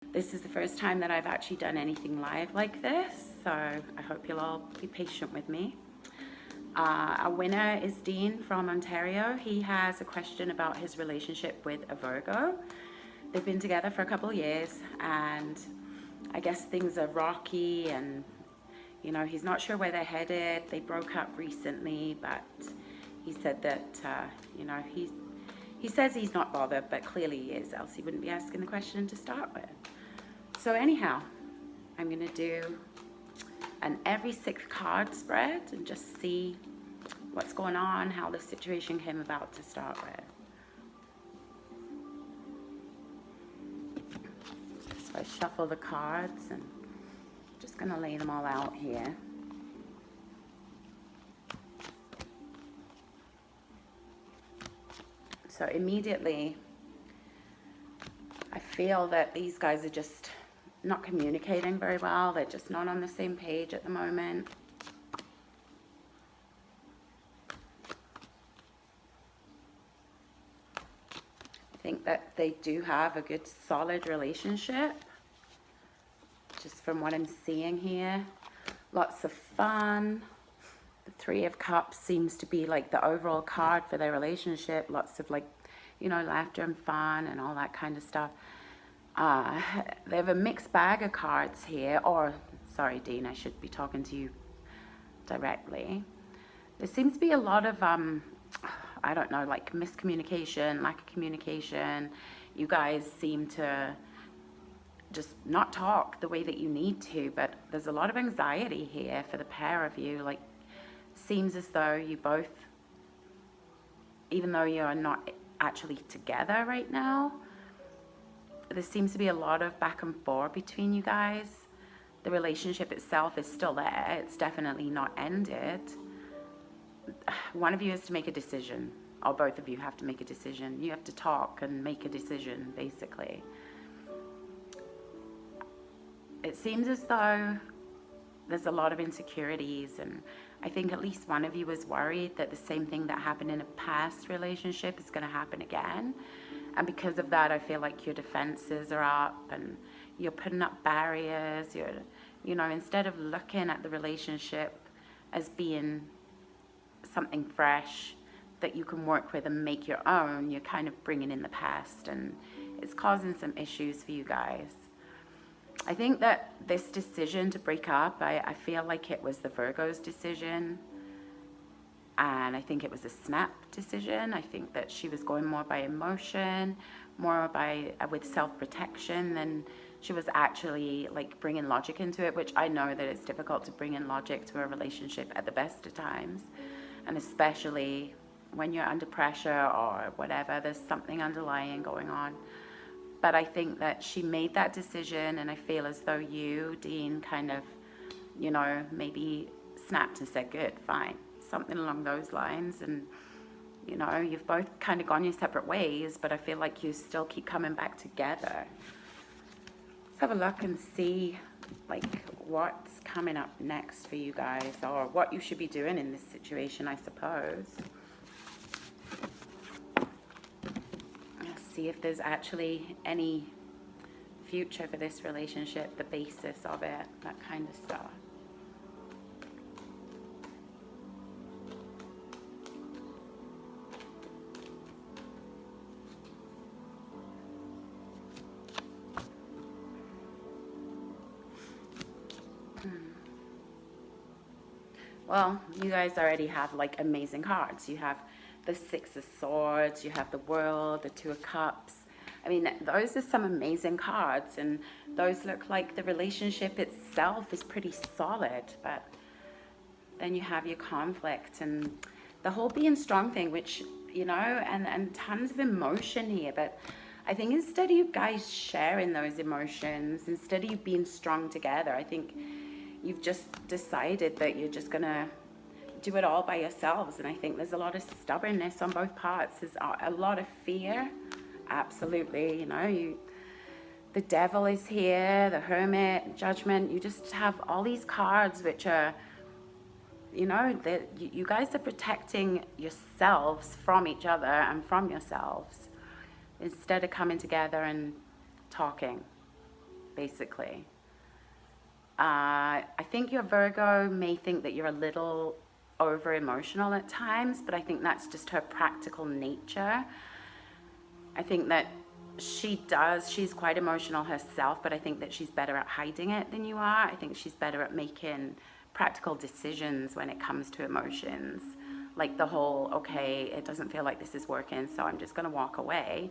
This is the first time that I've actually done anything live like this, so I hope you'll all be patient with me. Our winner is Dean from Ontario. He has a question about his relationship with a Virgo. They've been together for a couple of years, and I guess things are rocky, and he's not sure where they're headed. They broke up recently, but he said that he says he's not bothered, but clearly he is, else he wouldn't be asking the question to start with. So anyhow, I'm going to do an every 6 card spread and just see what's going on, how the situation came about to start with. So I shuffle the cards and I'm just going to lay them all out here. So immediately, I feel that these guys are just not communicating very well. They're just not on the same page at the moment. I think that they do have a good solid relationship, just from what I'm seeing here. Lots of fun. The 3 of Cups seems to be like the overall card for their relationship. Lots of laughter and fun and all that kind of stuff. They have a mixed bag of cards here, or, sorry, Dean, I should be talking to you directly. There seems to be a lot of, I don't know, like miscommunication, lack of communication. You guys seem to just not talk the way that you need to, but there's a lot of anxiety here for the pair of you. Like, seems as though you both, even though you're not actually together right now, there seems to be a lot of back and forth between you guys. The relationship itself is still there. It's definitely not ended. One of you has to make a decision, or both of you have to make a decision. You have to talk and make a decision, basically. It seems as though there's a lot of insecurities, and I think at least one of you is worried that the same thing that happened in a past relationship is going to happen again. And because of that, I feel like your defenses are up and you're putting up barriers. Instead of looking at the relationship as being something fresh that you can work with and make your own, you're kind of bringing in the past, and it's causing some issues for you guys. I think that this decision to break up, I feel like it was the Virgo's decision. And I think it was a snap decision. I think that she was going more by emotion, more by with self-protection than she was actually like bringing logic into it, which I know that it's difficult to bring in logic to a relationship at the best of times. And especially when you're under pressure or whatever, there's something underlying going on. But I think that she made that decision, and I feel as though you, Dean, kind of, maybe snapped and said, good, fine. Something along those lines, and you've both kind of gone your separate ways, but I feel like you still keep coming back together. Let's have a look and see like what's coming up next for you guys, or what you should be doing in this situation, I suppose. Let's see if there's actually any future for this relationship, the basis of it, that kind of stuff. Well, you guys already have like amazing cards. You have the 6 of Swords, you have the World, the 2 of Cups. I mean, those are some amazing cards, and those look like the relationship itself is pretty solid, but then you have your conflict and the whole being strong thing, which, and tons of emotion here. But I think instead of you guys sharing those emotions, instead of you being strong together, I think you've just decided that you're just going to do it all by yourselves. And I think there's a lot of stubbornness on both parts. There's a lot of fear. Absolutely. The Devil is here, the Hermit, Judgment. You just have all these cards which are, that you guys are protecting yourselves from each other and from yourselves instead of coming together and talking. basically. I think your Virgo may think that you're a little over emotional at times, but I think that's just her practical nature. I think that she's quite emotional herself, but I think that she's better at hiding it than you are. I think she's better at making practical decisions when it comes to emotions. Like the whole, okay, it doesn't feel like this is working, so I'm just going to walk away.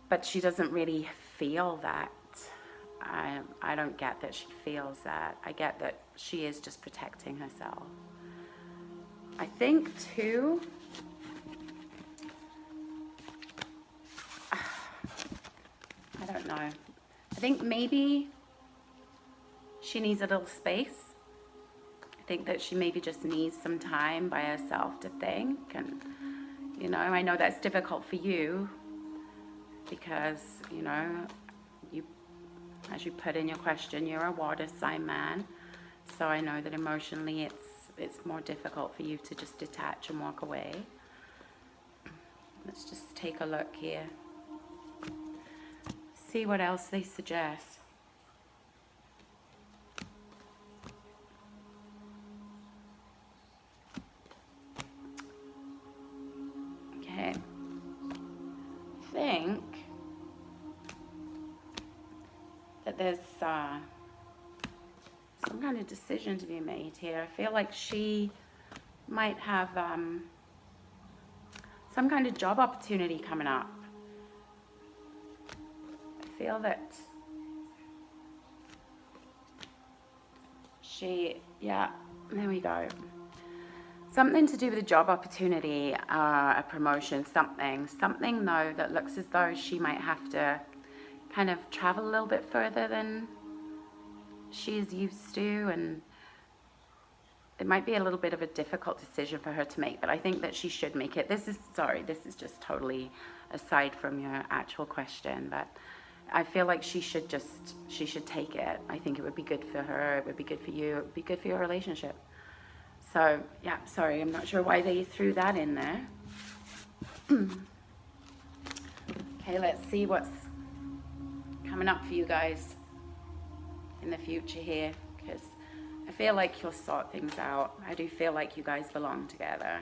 But she doesn't really feel that. I don't get that she feels that. I get that she is just protecting herself. I think too, I don't know. I think maybe she needs a little space. I think that she maybe just needs some time by herself to think. And, you know, I know that's difficult for you because, you know, you, as you put in your question, you're a water sign man. So I know that emotionally it's more difficult for you to just detach and walk away. Let's just take a look here. See what else they suggest. Okay. I think that there's some kind of decision to be made here. I feel like she might have some kind of job opportunity coming up. I feel that yeah, there we go. Something to do with a job opportunity, a promotion, something though that looks as though she might have to kind of travel a little bit further than she's used to, and it might be a little bit of a difficult decision for her to make, but I think that she should make it. This is just totally aside from your actual question, but I feel like she should take it. I think it would be good for her, it would be good for you, it would be good for your relationship. So, yeah, sorry, I'm not sure why they threw that in there. Okay, let's see what's coming up for you guys in the future here, because I feel like you'll sort things out. I do feel like you guys belong together.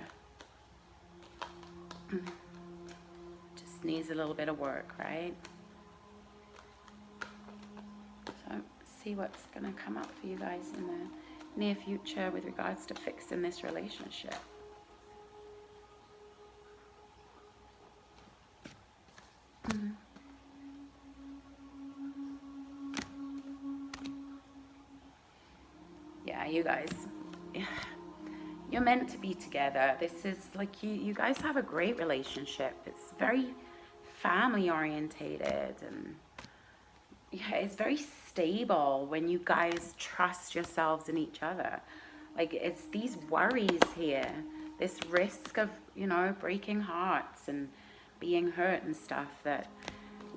Just needs a little bit of work, right? So, see what's going to come up for you guys in the near future with regards to fixing this relationship. Yeah, you guys, you're meant to be together. This is like you guys have a great relationship. It's very family orientated, and yeah, it's very stable when you guys trust yourselves and each other. Like, it's these worries here, this risk of, you know, breaking hearts and being hurt and stuff, that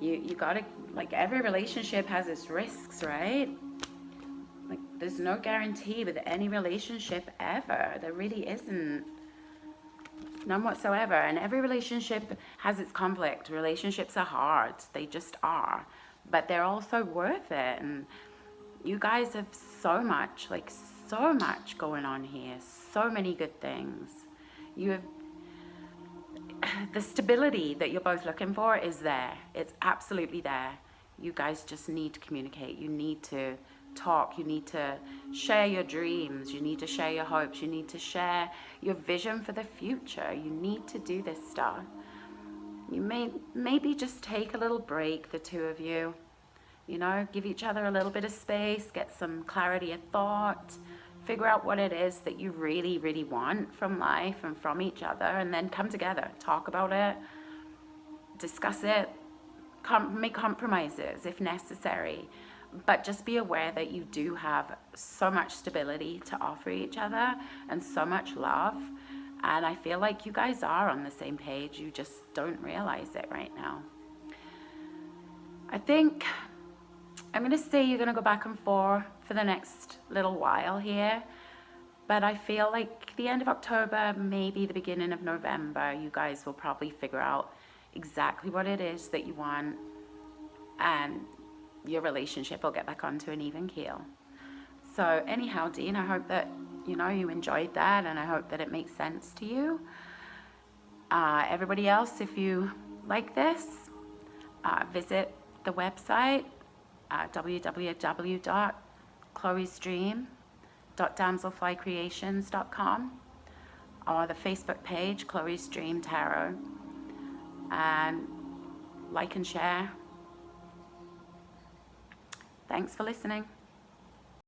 you gotta, like, every relationship has its risks, right? Like, there's no guarantee with any relationship ever. There really isn't. None whatsoever. And every relationship has its conflict. Relationships are hard. They just are. But they're also worth it. And you guys have so much going on here. So many good things. You have the stability that you're both looking for is there. It's absolutely there. You guys just need to communicate. You need to talk. You need to share your dreams. You need to share your hopes. You need to share your vision for the future. You need to do this stuff. You maybe just take a little break, the two of you. You know, give each other a little bit of space, get some clarity of thought, figure out what it is that you really, really want from life and from each other, and then come together, talk about it, discuss it, make compromises if necessary. But just be aware that you do have so much stability to offer each other and so much love. And I feel like you guys are on the same page. You just don't realize it right now. I think I'm going to say you're going to go back and forth for the next little while here. But I feel like the end of October, maybe the beginning of November, you guys will probably figure out exactly what it is that you want. And your relationship will get back onto an even keel. So anyhow, Dean, I hope that, you know, you enjoyed that, and I hope that it makes sense to you. Everybody else, if you like this, visit the website, www.chloesdream.damselflycreations.com, or the Facebook page, Chloe's Dream Tarot, and like and share. Thanks for listening.